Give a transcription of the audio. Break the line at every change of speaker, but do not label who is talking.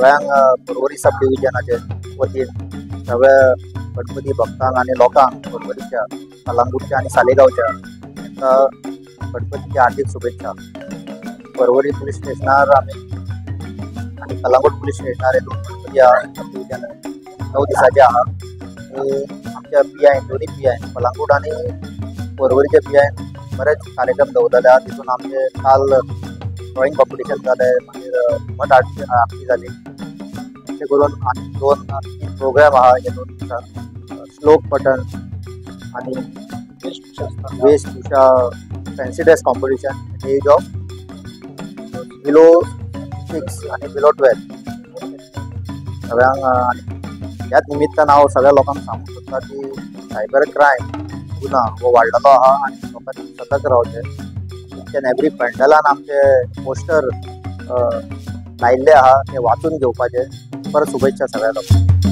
सगळ्यांक परवरी सब डिव्हिजनाचे वतीन सगळ्या गणपती भक्तांक आणि लोकांक परवरीच्या, कलंगूटच्या आणि सालेगावच्या यांका गणपतीच्या हार्दिक शुभेच्छा. परवरी पोलीस स्टेशनार आम्ही आणि कलंगूट पोलीस स्टेशनार हे दोन गणपती आहा सब डिव्हिजन 9 दिसाचे आहा. आमच्या PI दोन्ही PI कलंगूट आणि परवरीचे PI बरेच कार्यक्रम दवरलेले आहा. तितून आमचे काल ड्रॉइंग कॉम्पिटिशन जाले, मागीर घुमट आरती जाली. अशें करून आनी 2-3 प्रोग्राम आहा हे 2 दिसांक. श्लोक पठण आणि वेशभूषा fancy dress competition age of below 6 आणि बिलो 12 सगळ्यांक. आणि ह्याच निमित्तान हांव सगळ्या लोकांक सांगूंक सोदता की सायबर क्रायम गुन्हा हो वाडलेलो आहा आणि लोकांनी सतर्क रावचे. ईच एंड एवरी पेंडलान आमचे पोस्टर लायिल्ले आहा ते वाचून घेवपाचे. परत शुभेच्छा सगळ्या लोकांक.